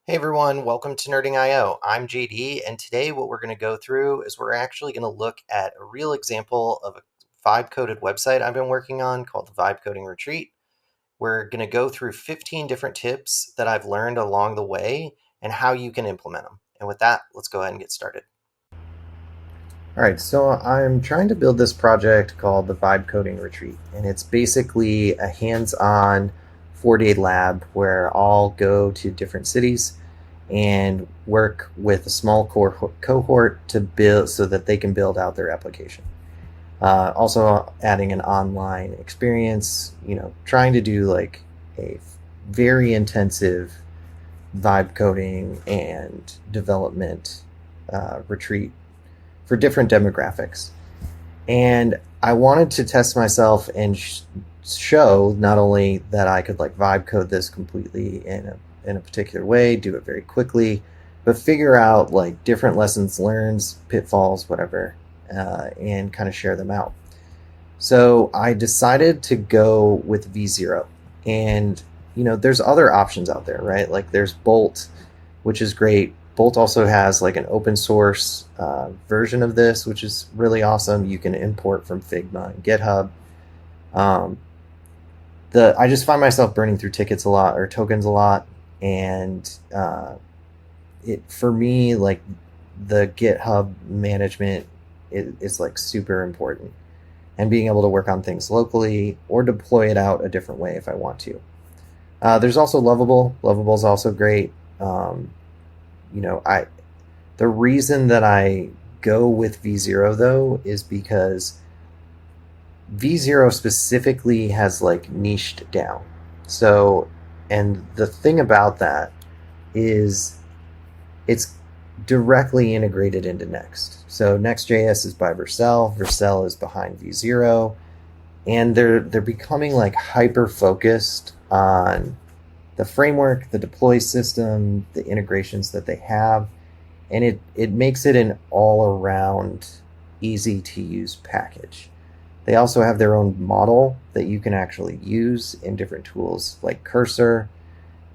Hey everyone, welcome to Nerding.io. I'm JD, and today what we're going to go through is we're actually going to look at a real example of a vibe-coded website I've been working on called the Vibe Coding Retreat. We're going to go through 15 different tips that I've learned along the way and how you can implement them. And with that, let's go ahead and get started. All right, so I'm trying to build this project called the Vibe Coding Retreat, and it's basically a hands-on 4-day lab where I'll go to different cities and work with a small cohort to build so that they can build out their application. Also adding an online experience, trying to do like a very intensive vibe coding and development retreat for different demographics. And I wanted to test myself and show not only that I could like vibe code this completely in a particular way, do it very quickly, but figure out like different lessons learned, pitfalls, whatever, and kind of share them out. So I decided to go with V0. And, there's other options out there, right? Like there's Bolt, which is great. Bolt also has like an open source version of this, which is really awesome. You can import from Figma and GitHub. I just find myself burning through tickets a lot or tokens a lot. And for me, like the GitHub management is like super important, and being able to work on things locally or deploy it out a different way if I want to. There's also Lovable. Lovable is also great. The reason that I go with V0 though is because V0 specifically has like niched down. So, and the thing about that is it's directly integrated into Next. So Next.js is by Vercel. Vercel is behind V0, and they're becoming like hyper focused on the framework, the deploy system, the integrations that they have, and it makes it an all around easy to use package. They also have their own model that you can actually use in different tools like Cursor.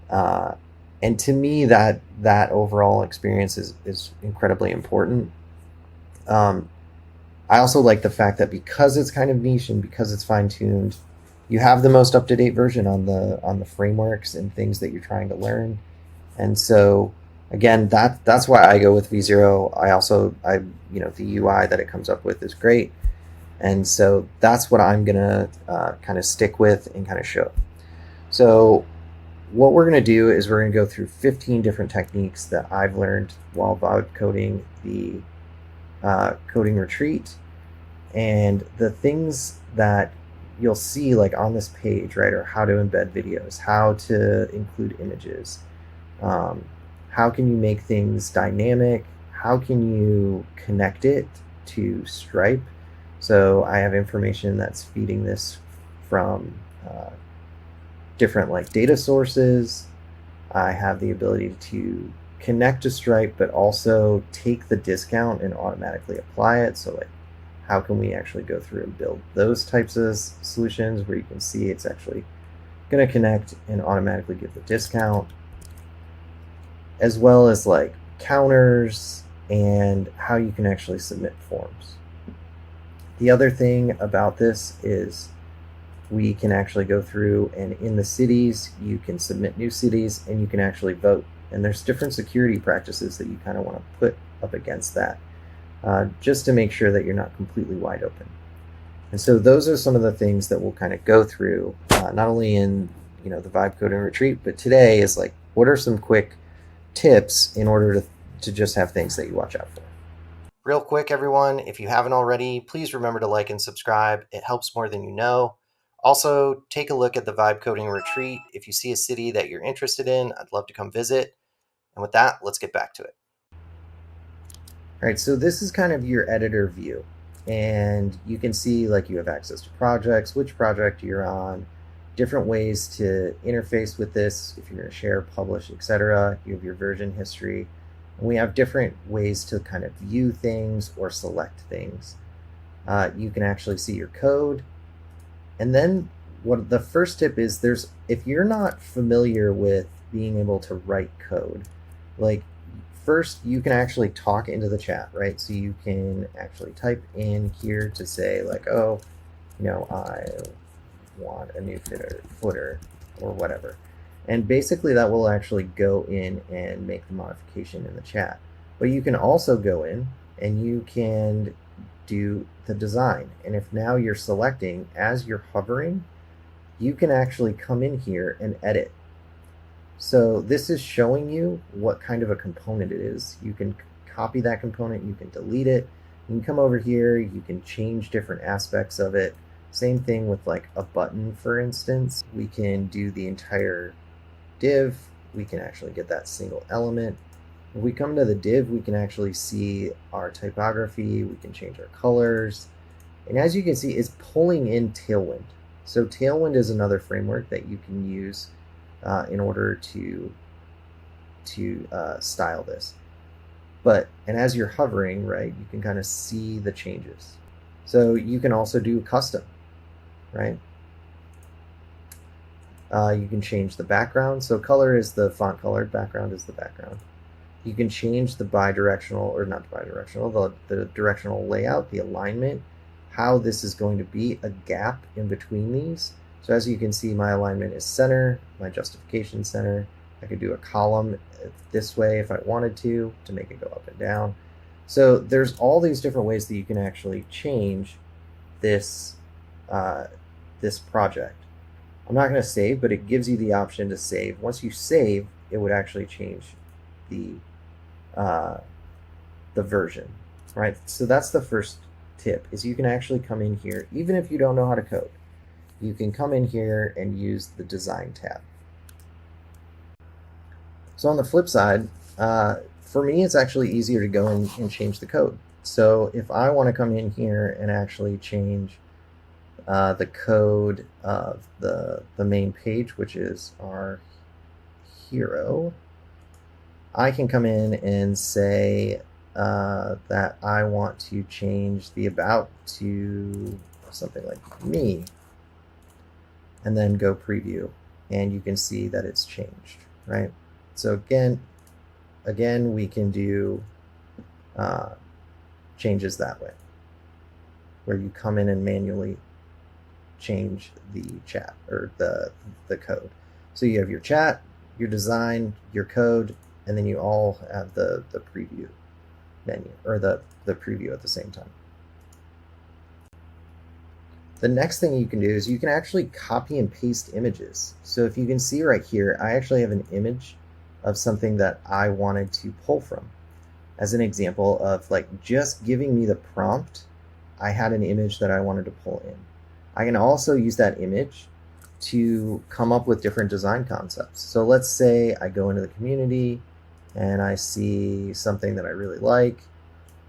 And to me, that overall experience is incredibly important. I also like the fact that because it's kind of niche and because it's fine-tuned, you have the most up-to-date version on the frameworks and things that you're trying to learn. And so again, that's why I go with V0. The UI that it comes up with is great. And so that's what I'm going to kind of stick with and kind of show. So what we're going to do is we're going to go through 15 different techniques that I've learned while vibe coding the coding retreat. And the things that you'll see like on this page, right, are how to embed videos, how to include images, how can you make things dynamic, how can you connect it to Stripe. So I have information that's feeding this from different like data sources. I have the ability to connect to Stripe, but also take the discount and automatically apply it. So like, how can we actually go through and build those types of solutions where you can see it's actually going to connect and automatically give the discount, as well as like counters and how you can actually submit forms. The other thing about this is we can actually go through, and in the cities, you can submit new cities and you can actually vote. And there's different security practices that you kind of want to put up against that, just to make sure that you're not completely wide open. And so those are some of the things that we'll kind of go through, not only in the vibe coding retreat, but today is like, what are some quick tips in order to just have things that you watch out for. Real quick, everyone, if you haven't already, please remember to like and subscribe. It helps more than you know. Also, take a look at the Vibe Coding Retreat. If you see a city that you're interested in, I'd love to come visit. And with that, let's get back to it. All right, so this is kind of your editor view. And you can see like you have access to projects, which project you're on, different ways to interface with this, if you're going to share, publish, etc. You have your version history. And we have different ways to kind of view things or select things. You can actually see your code. And then what the first tip is, if you're not familiar with being able to write code, like first you can actually talk into the chat, right? So you can actually type in here to say like, oh, I want a new footer or whatever. And basically that will actually go in and make the modification in the chat. But you can also go in and you can do the design. And if now you're selecting, as you're hovering, you can actually come in here and edit. So this is showing you what kind of a component it is. You can copy that component, you can delete it, you can come over here, you can change different aspects of it. Same thing with like a button, for instance. We can do the entire div, we can actually get that single element. If we come to the div, we can actually see our typography, we can change our colors. And as you can see, it's pulling in Tailwind. So Tailwind is another framework that you can use in order to style this. And as you're hovering, right, you can kind of see the changes. So you can also do custom, right? You can change the background. So color is the font color, background is the background. You can change the bidirectional, or not bidirectional, the directional layout, the alignment, how this is going to be a gap in between these. So as you can see, my alignment is center, my justification center. I could do a column this way if I wanted to make it go up and down. So there's all these different ways that you can actually change this, this project. I'm not going to save, but it gives you the option to save. Once you save, it would actually change the version, right? So that's the first tip, is you can actually come in here, even if you don't know how to code. You can come in here and use the design tab. So on the flip side, for me, it's actually easier to go in and change the code. So if I want to come in here and actually change the code of the main page, which is our hero, I can come in and say that I want to change the about to something like me, and then go preview, and you can see that it's changed, right? So again, we can do changes that way, where you come in and manually change the chat or the code. So you have your chat, your design, your code, and then you all have the preview menu, or the preview at the same time. The next thing you can do is you can actually copy and paste images. So if you can see right here, I actually have an image of something that I wanted to pull from. As an example of like just giving me the prompt, I had an image that I wanted to pull in. I can also use that image to come up with different design concepts. So let's say I go into the community and I see something that I really like.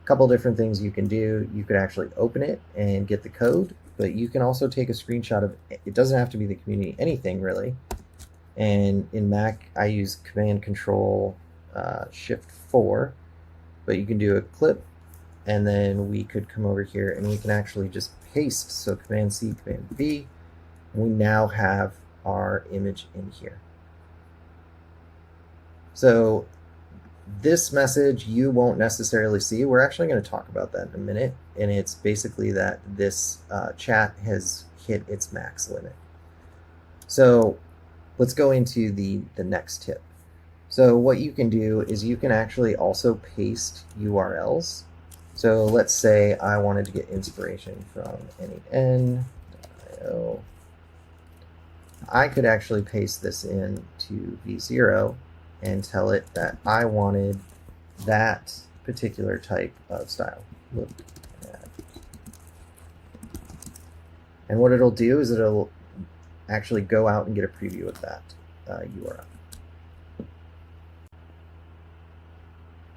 A couple different things you can do. You could actually open it and get the code, but you can also take a screenshot of it. It doesn't have to be the community, anything really. And in Mac, I use Command Control Shift 4, but you can do a clip, and then we could come over here and we can actually just paste. So Command C, Command V, and we now have our image in here. So this message you won't necessarily see. We're actually going to talk about that in a minute, and it's basically that this chat has hit its max limit. So let's go into the next tip. So what you can do is you can actually also paste URLs. So let's say I wanted to get inspiration from nen.io. I could actually paste this in to v0 and tell it that I wanted that particular type of style. Look at that. And what it'll do is it'll actually go out and get a preview of that URL.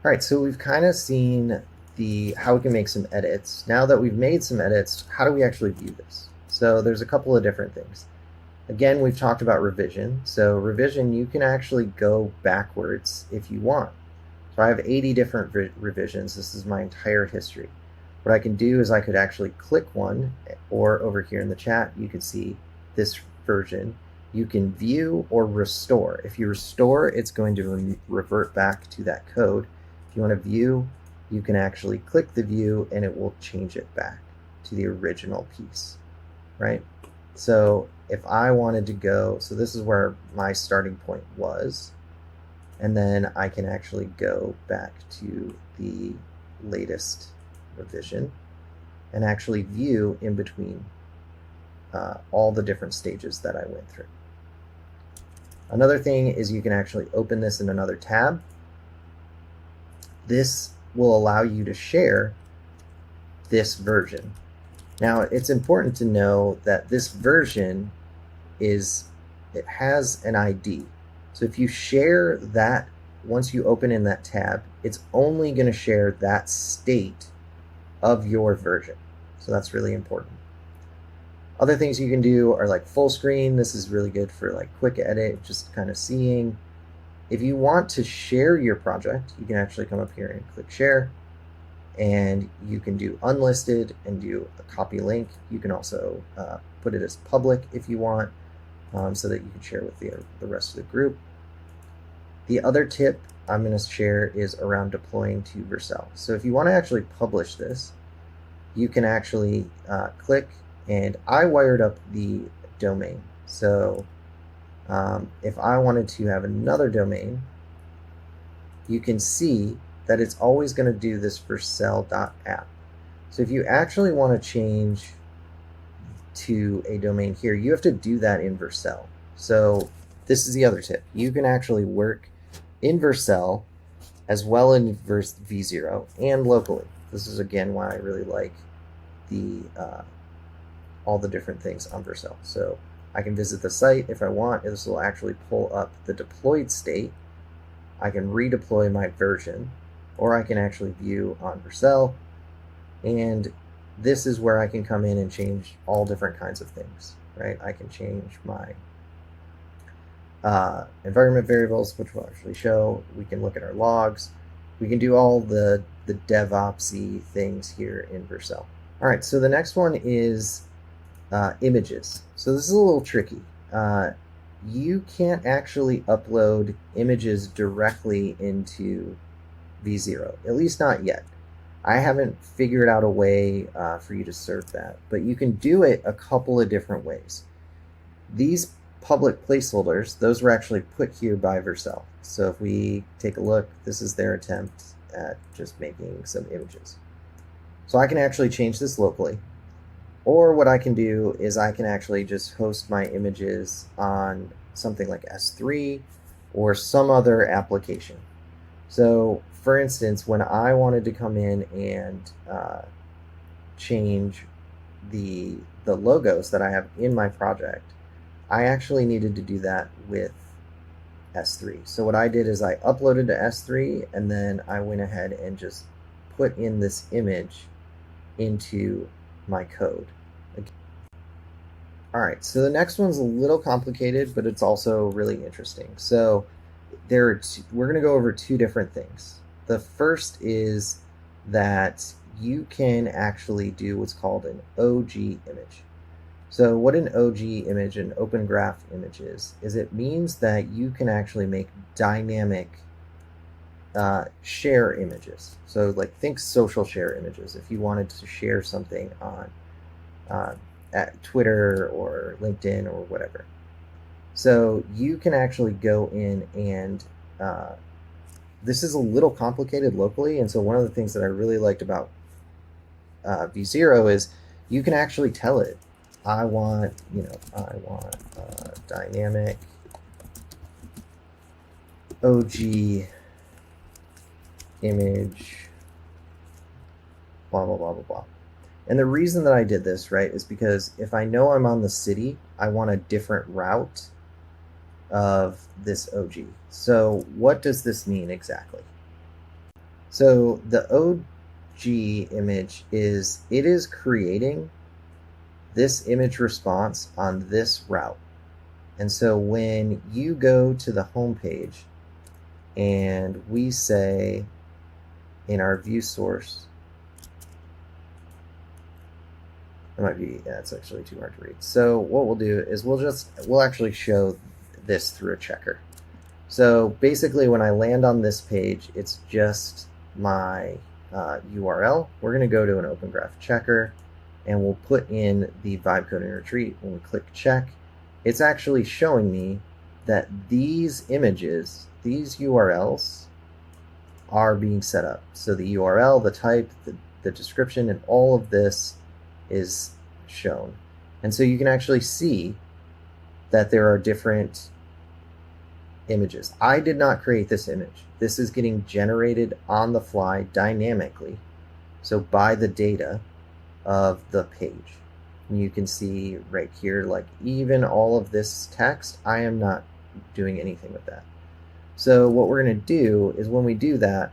All right, so we've kind of seen how we can make some edits. Now that we've made some edits, how do we actually view this? So there's a couple of different things. Again, we've talked about revision. So revision, you can actually go backwards if you want. So I have 80 different revisions. This is my entire history. What I can do is I could actually click one, or over here in the chat, you can see this version. You can view or restore. If you restore, it's going to revert back to that code. If you want to view, you can actually click the view and it will change it back to the original piece, right? So if I wanted to go, so this is where my starting point was, and then I can actually go back to the latest revision and actually view in between all the different stages that I went through. Another thing is you can actually open this in another tab. This will allow you to share this version. Now, it's important to know that this version it has an ID. So if you share that, once you open in that tab, it's only going to share that state of your version. So that's really important. Other things you can do are like full screen. This is really good for like quick edit, just kind of seeing. If you want to share your project, you can actually come up here and click share, and you can do unlisted and do a copy link. You can also put it as public if you want, so that you can share with the rest of the group. The other tip I'm going to share is around deploying to Vercel. So if you want to actually publish this, you can actually click, and I wired up the domain. So if I wanted to have another domain, you can see that it's always going to do this vercel.app. So if you actually want to change to a domain here, you have to do that in Vercel. So this is the other tip. You can actually work in Vercel as well in v0 and locally. This is again why I really like the all the different things on Vercel. So I can visit the site if I want. This will actually pull up the deployed state. I can redeploy my version, or I can actually view on Vercel. And this is where I can come in and change all different kinds of things, right? I can change my environment variables, which will actually show. We can look at our logs. We can do all the DevOps-y things here in Vercel. All right, so the next one is images. So this is a little tricky. You can't actually upload images directly into v0, at least not yet. I haven't figured out a way for you to serve that, but you can do it a couple of different ways. These public placeholders, those were actually put here by Vercel. So if we take a look, this is their attempt at just making some images. So I can actually change this locally. Or what I can do is I can actually just host my images on something like S3 or some other application. So for instance, when I wanted to come in and change the logos that I have in my project, I actually needed to do that with S3. So what I did is I uploaded to S3, and then I went ahead and just put in this image into my code. All right, so the next one's a little complicated, but it's also really interesting. So we're going to go over two different things. The first is that you can actually do what's called an OG image. So what an OG image, an OpenGraph image is it means that you can actually make dynamic share images. So like think social share images. If you wanted to share something on at Twitter or LinkedIn or whatever. So you can actually go in and this is a little complicated locally, and so one of the things that I really liked about v0 is you can actually tell it, I want dynamic OG image, blah, blah, blah, blah, blah. And the reason that I did this, right, is because if I know I'm on the city, I want a different route of this OG. So what does this mean exactly? So the OG image is, it is creating this image response on this route. And so when you go to the home page and we say in our view source, It might be, yeah, it's actually too hard to read. So what we'll do is we'll actually show this through a checker. So basically when I land on this page, it's just my URL. We're going to go to an OpenGraph checker and we'll put in the vibe coding retreat. When we click check, it's actually showing me that these images, these URLs are being set up. So the URL, the type, the description, and all of this is shown. And so you can actually see that there are different images. I did not create this image. This is getting generated on the fly dynamically, so by the data of the page. And you can see right here, like even all of this text, I am not doing anything with that. So what we're going to do is when we do that,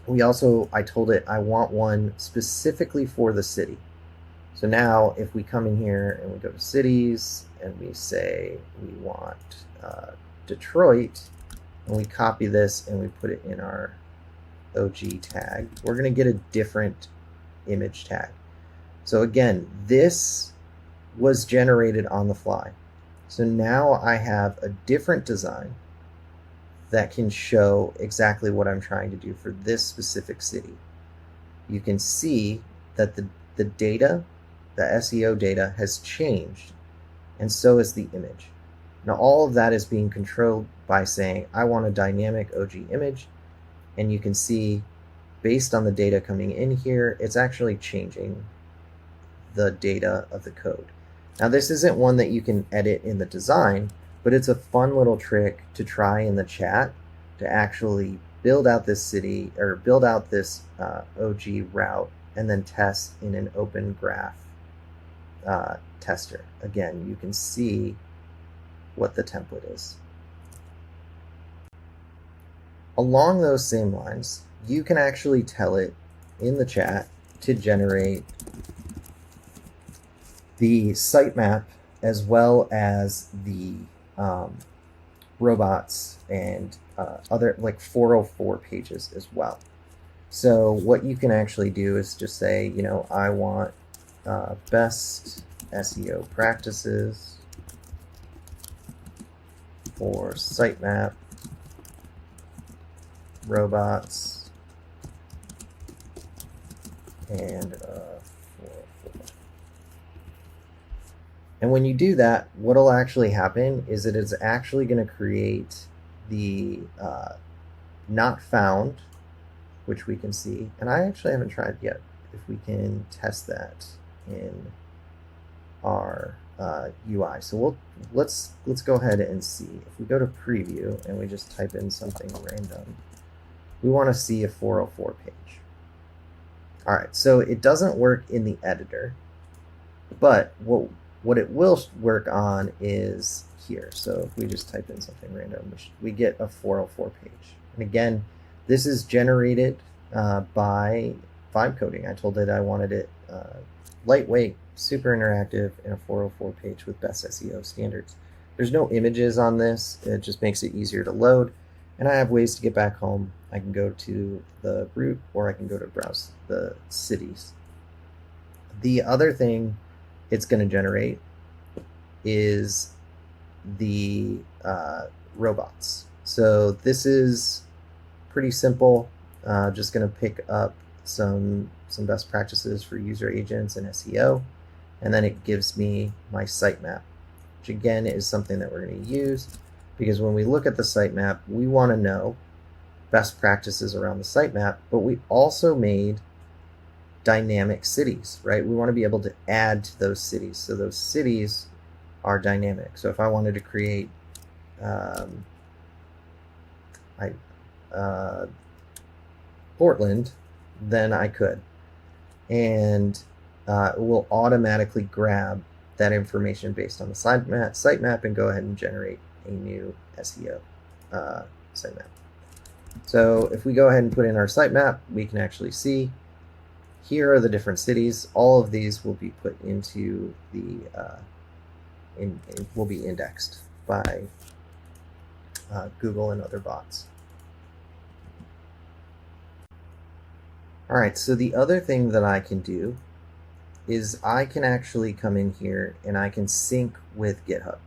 I told it I want one specifically for the city. So now if we come in here and we go to cities and we say we want Detroit, and we copy this and we put it in our OG tag, we're going to get a different image tag. So again, this was generated on the fly. So now I have a different design that can show exactly what I'm trying to do for this specific city. You can see that the data, the SEO data, has changed, and so is the image. Now all of that is being controlled by saying I want a dynamic OG image, and you can see based on the data coming in here, it's actually changing the data of the code. Now this isn't one that you can edit in the design, but it's a fun little trick to try in the chat to actually build out this city or build out this OG route and then test in an OpenGraph tester. Again, you can see what the template is. Along those same lines, you can actually tell it in the chat to generate the sitemap as well as the robots and other like 404 pages as well. So what you can actually do is just say, you know, I want best SEO practices for sitemap, robots, and 404. And when you do that, what'll actually happen is it is actually going to create the not found, which we can see. And I actually haven't tried yet if we can test that in our UI. So let's go ahead and see. If we go to preview and we just type in something random, we want to see a 404 page. All right, so it doesn't work in the editor, but what it will work on is here. So if we just type in something random, we get a 404 page. And again, this is generated by vibe coding. I told it I wanted it lightweight, super interactive, and a 404 page with best SEO standards. There's no images on this. It just makes it easier to load. And I have ways to get back home. I can go to the root, or I can go to browse the cities. The other thing it's going to generate is the robots. So this is pretty simple. Just going to pick up some best practices for user agents and SEO, and then it gives me my sitemap, which again is something that we're going to use because when we look at the sitemap, we want to know best practices around the sitemap, but we also made dynamic cities, right? We want to be able to add to those cities, so those cities are dynamic. So if I wanted to create Portland, then I could, and it will automatically grab that information based on the sitemap and go ahead and generate a new SEO sitemap. So if we go ahead and put in our sitemap, we can actually see here are the different cities. All of these will be put into the will be indexed by Google and other bots. All right, so the other thing that I can do is I can actually come in here and I can sync with GitHub.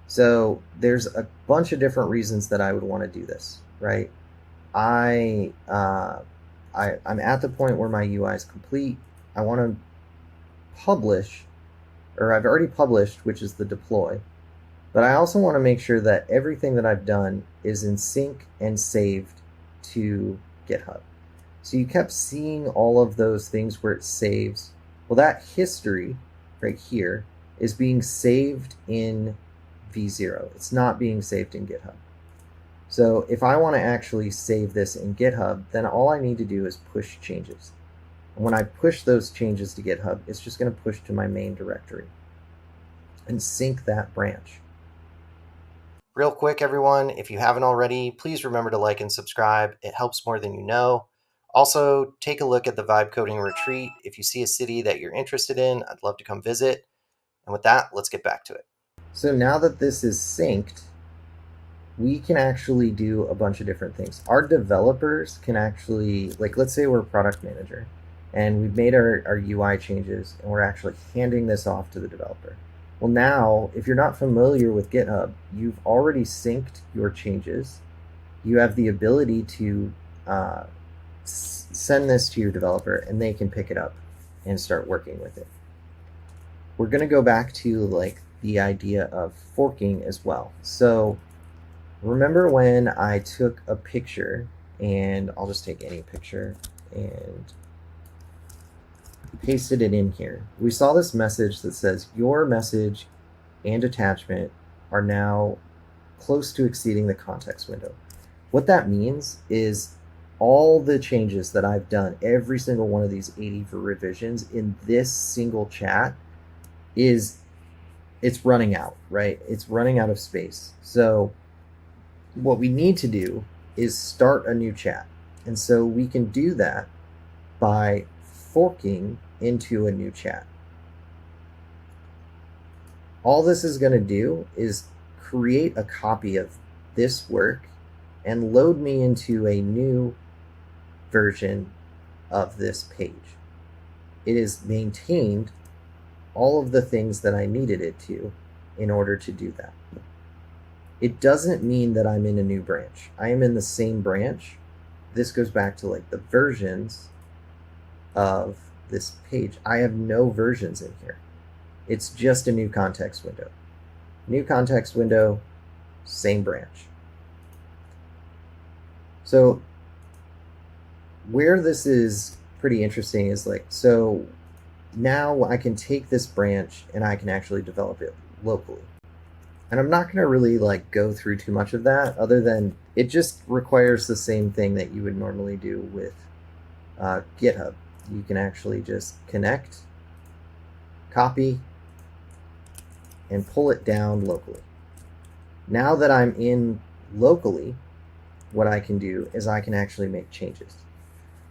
So there's a bunch of different reasons that I would want to do this, right? I'm at the point where my UI is complete. I want to publish, or I've already published, which is the deploy. But I also want to make sure that everything that I've done is in sync and saved to GitHub. So you kept seeing all of those things where it saves. Well, that history right here is being saved in v0. It's not being saved in GitHub. So if I want to actually save this in GitHub, then all I need to do is push changes. And when I push those changes to GitHub, it's just going to push to my main directory and sync that branch. Real quick, everyone, if you haven't already, please remember to like and subscribe. It helps more than you know. Also, take a look at the Vibe Coding Retreat. If you see a city that you're interested in, I'd love to come visit. And with that, let's get back to it. So now that this is synced, we can actually do a bunch of different things. Our developers can actually, like, let's say we're a product manager and we've made our UI changes and we're actually handing this off to the developer. Well, now, if you're not familiar with GitHub, you've already synced your changes. You have the ability to send this to your developer and they can pick it up and start working with it. We're going to go back to like the idea of forking as well. So remember when I took a picture, and I'll just take any picture and pasted it in here. We saw this message that says your message and attachment are now close to exceeding the context window. What that means is all the changes that I've done, every single one of these 80 for revisions in this single chat it's running out, right? It's running out of space. So what we need to do is start a new chat. And so we can do that by forking into a new chat. All this is going to do is create a copy of this work and load me into a new version of this page. It has maintained all of the things that I needed it to in order to do that. It doesn't mean that I'm in a new branch. I am in the same branch. This goes back to like the versions of this page. I have no versions in here. It's just a new context window. New context window, same branch. So where this is pretty interesting is like, so now I can take this branch and I can actually develop it locally. And I'm not going to really like go through too much of that, other than it just requires the same thing that you would normally do with GitHub. You can actually just connect, copy, and pull it down locally. Now that I'm in locally, what I can do is I can actually make changes.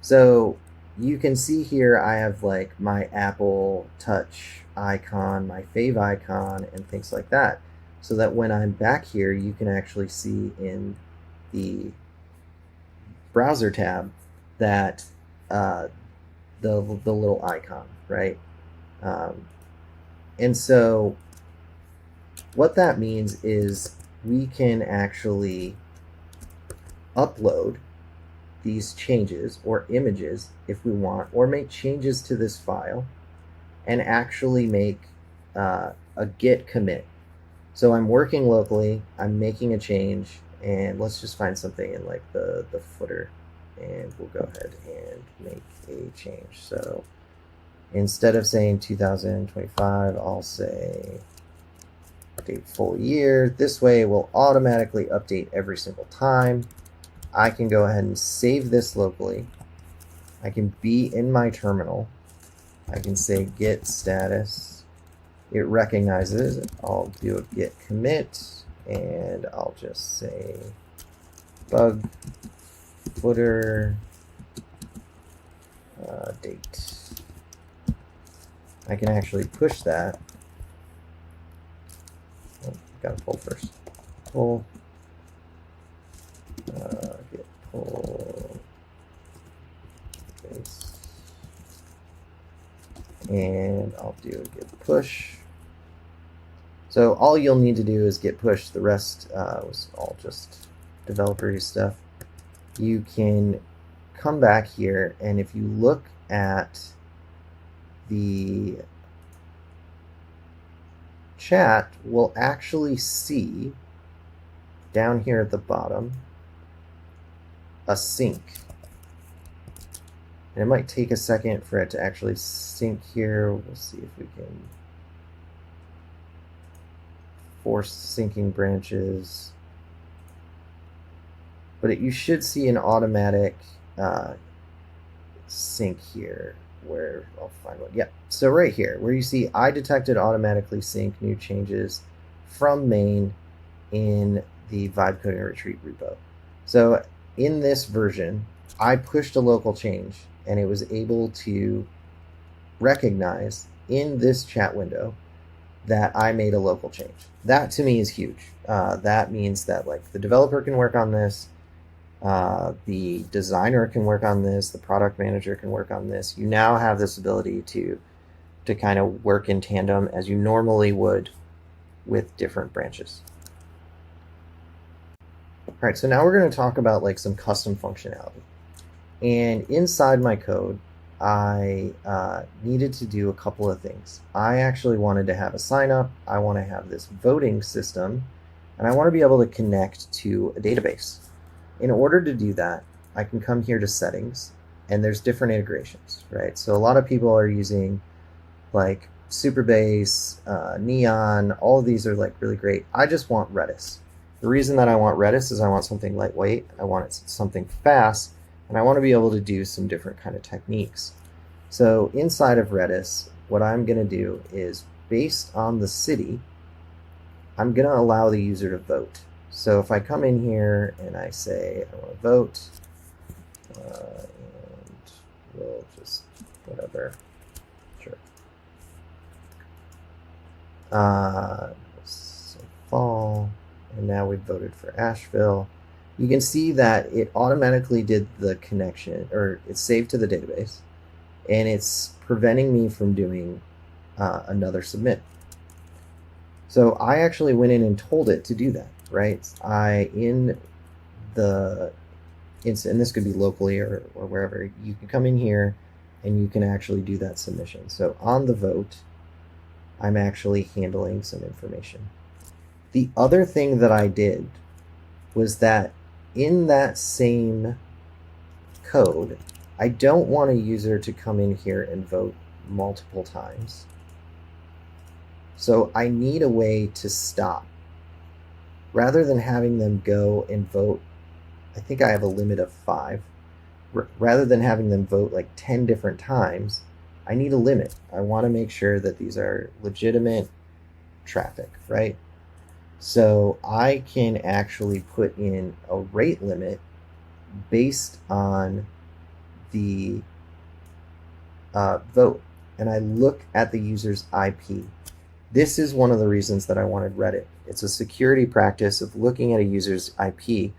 So you can see here I have like my Apple Touch icon, my fave icon, and things like that. So that when I'm back here, you can actually see in the browser tab that the little icon, right? And so what that means is we can actually upload these changes or images if we want, or make changes to this file and actually make a git commit. So I'm working locally, I'm making a change, and let's just find something in like the footer, and we'll go ahead and make a change. So instead of saying 2025, I'll say update full year. This way it will automatically update every single time. I can go ahead and save this locally. I can be in my terminal. I can say git status. It recognizes it. I'll do a git commit, and I'll just say bug footer date. I can actually push that. Oh, gotta pull first. Pull. Git pull base and I'll do a git push. So all you'll need to do is git push. The rest was all just developer stuff. You can come back here, and if you look at the chat, we'll actually see down here at the bottom a sync. And it might take a second for it to actually sync here. We'll see if we can force syncing branches. But you should see an automatic sync here, where I'll find one. Yeah, so right here, where you see I detected automatically sync new changes from main in the vibe coding retreat repo. So in this version, I pushed a local change, and it was able to recognize in this chat window that I made a local change. That to me is huge. That means that like the developer can work on this, the designer can work on this, the product manager can work on this. You now have this ability to kind of work in tandem as you normally would with different branches. All right, so now we're going to talk about like some custom functionality. And inside my code, I needed to do a couple of things. I actually wanted to have a sign up. I want to have this voting system, and I want to be able to connect to a database. In order to do that, I can come here to settings, and there's different integrations, right? So a lot of people are using like Superbase, Neon. All of these are like really great. I just want Redis. The reason that I want Redis is I want something lightweight. I want something fast. And I want to be able to do some different kind of techniques. So inside of Redis, what I'm going to do is, based on the city, I'm going to allow the user to vote. So if I come in here and I say I want to vote, and we'll just whatever, sure. So fall, and now we've voted for Asheville. You can see that it automatically did the connection, or it's saved to the database, and it's preventing me from doing another submit. So I actually went in and told it to do that, right? And this could be locally or wherever, you can come in here and you can actually do that submission. So on the vote, I'm actually handling some information. The other thing that I did was that in that same code, I don't want a user to come in here and vote multiple times. So I need a way to stop. Rather than having them go and vote, I think I have a limit of 5. Rather than having them vote like 10 different times, I need a limit. I want to make sure that these are legitimate traffic, right? So I can actually put in a rate limit based on the vote. And I look at the user's IP. This is one of the reasons that I wanted Reddit. It's a security practice of looking at a user's IP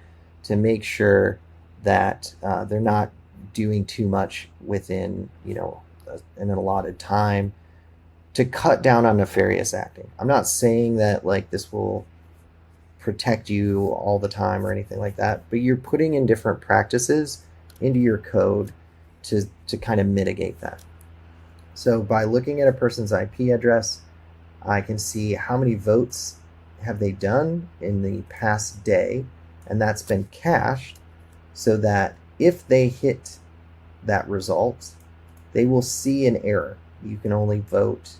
to make sure that they're not doing too much within, an allotted time, to cut down on nefarious acting. I'm not saying that like this will protect you all the time or anything like that, but you're putting in different practices into your code to kind of mitigate that. So by looking at a person's IP address, I can see how many votes have they done in the past day, and that's been cached so that if they hit that result, they will see an error. You can only vote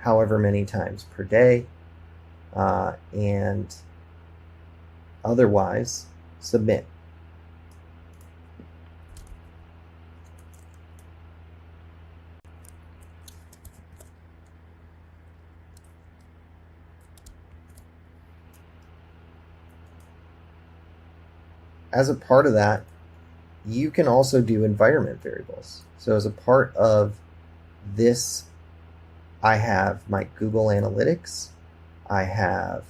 however many times per day, and otherwise submit. As a part of that, you can also do environment variables. So as a part of this, I have my Google Analytics, I have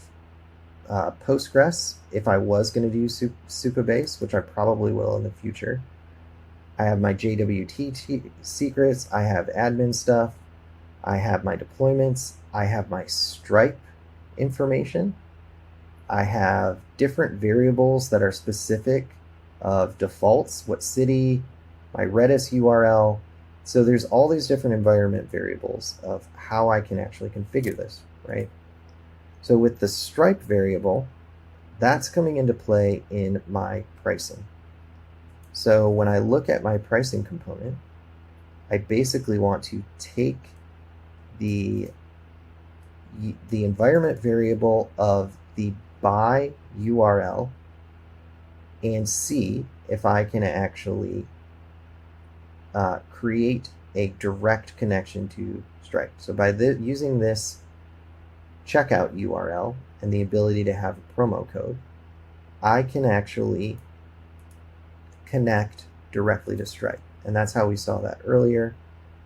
Postgres, if I was going to do Supabase, which I probably will in the future. I have my JWT secrets, I have admin stuff, I have my deployments, I have my Stripe information, I have different variables that are specific of defaults, what city, my Redis URL. So there's all these different environment variables of how I can actually configure this, right? So with the Stripe variable, that's coming into play in my pricing. So when I look at my pricing component, I basically want to take the environment variable of the buy URL and see if I can actually create a direct connection to Stripe. So by using this checkout URL and the ability to have a promo code, I can actually connect directly to Stripe. And that's how we saw that earlier,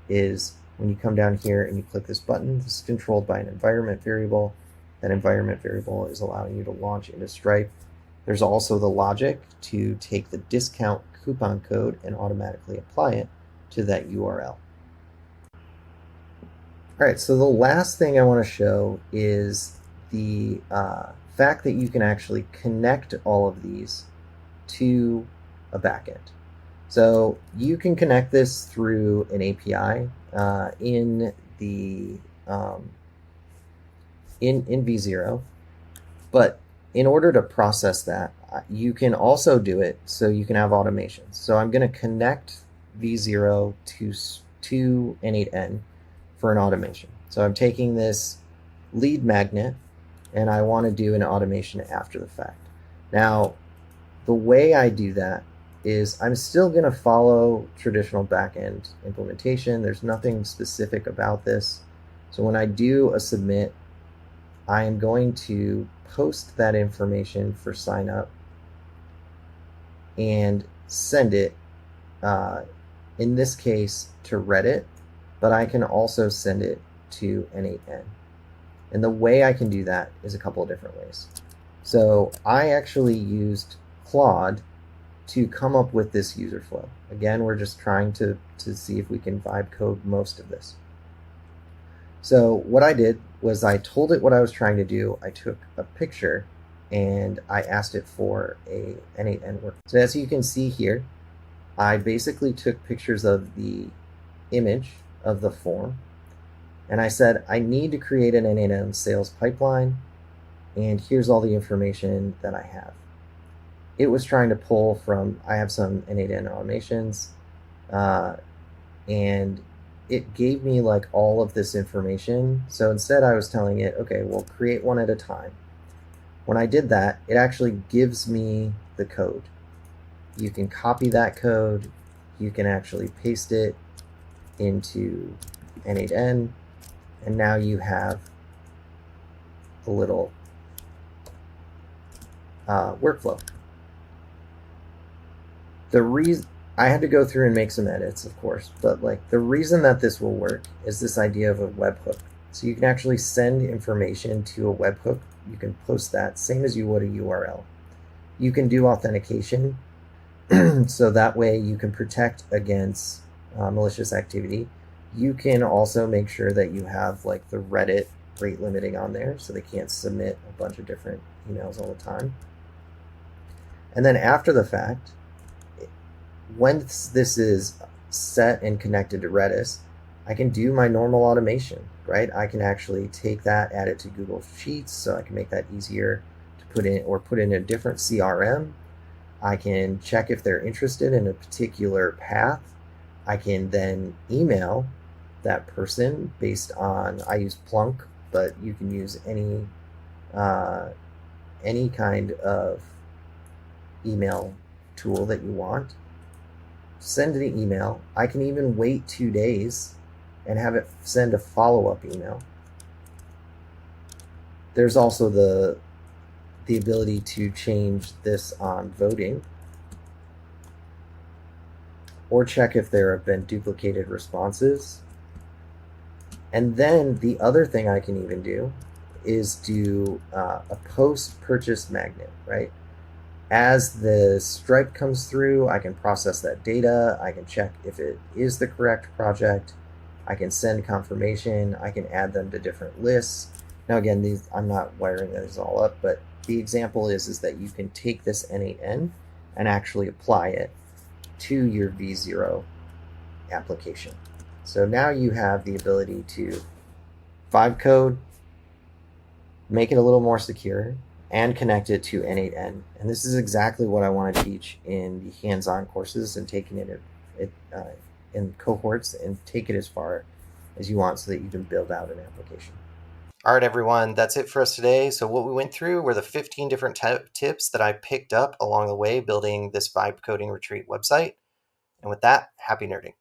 is when you come down here and you click this button, this is controlled by an environment variable. That environment variable is allowing you to launch into Stripe. There's also the logic to take the discount coupon code and automatically apply it to that URL. All right, so the last thing I want to show is the fact that you can actually connect all of these to a backend. So you can connect this through an API in the in V0, but in order to process that, you can also do it so you can have automations. So I'm going to connect V0 to N8N for an automation. So I'm taking this lead magnet and I want to do an automation after the fact. Now, the way I do that is I'm still going to follow traditional backend implementation. There's nothing specific about this. So when I do a submit, I am going to post that information for sign up and send it, in this case, to Reddit, but I can also send it to N8N. And the way I can do that is a couple of different ways. So I actually used Claude to come up with this user flow. Again, we're just trying to see if we can vibe code most of this. So what I did was I told it what I was trying to do. I took a picture and I asked it for a N8N work. So as you can see here, I basically took pictures of the image of the form and I said, I need to create an N8N sales pipeline, and here's all the information that I have. It was trying to pull from, I have some N8N automations, and it gave me like all of this information. So instead I was telling it, okay, well, create one at a time. When I did that, it actually gives me the code. You can copy that code. You can actually paste it into N8N, and now you have a little workflow. The reason I had to go through and make some edits, of course, but like the reason that this will work is this idea of a webhook. So you can actually send information to a webhook. You can post that same as you would a URL. You can do authentication, so that way you can protect against malicious activity. You can also make sure that you have like the Reddit rate limiting on there so they can't submit a bunch of different emails all the time. And then after the fact, once this is set and connected to Redis, I can do my normal automation, right? I can actually take that, add it to Google Sheets, so I can make that easier to put in, or put in a different CRM. I can check if they're interested in a particular path. I can then email that person based on, I use Plunk, but you can use any kind of email tool that you want. Send an email. I can even wait 2 days and have it send a follow-up email. There's also the ability to change this on voting, or check if there have been duplicated responses. And then the other thing I can even do is do a post-purchase magnet, right? As the stripe comes through, I can process that data. I can check if it is the correct project. I can send confirmation. I can add them to different lists. Now, again, these I'm not wiring these all up, but the example is that you can take this N8N and actually apply it to your V0 application. So now you have the ability to vibe code, make it a little more secure, and connect it to N8N. And this is exactly what I want to teach in the hands-on courses and taking it in cohorts and take it as far as you want so that you can build out an application. All right, everyone, that's it for us today. So what we went through were the 15 different tips that I picked up along the way building this vibe coding retreat website. And with that, happy nerding.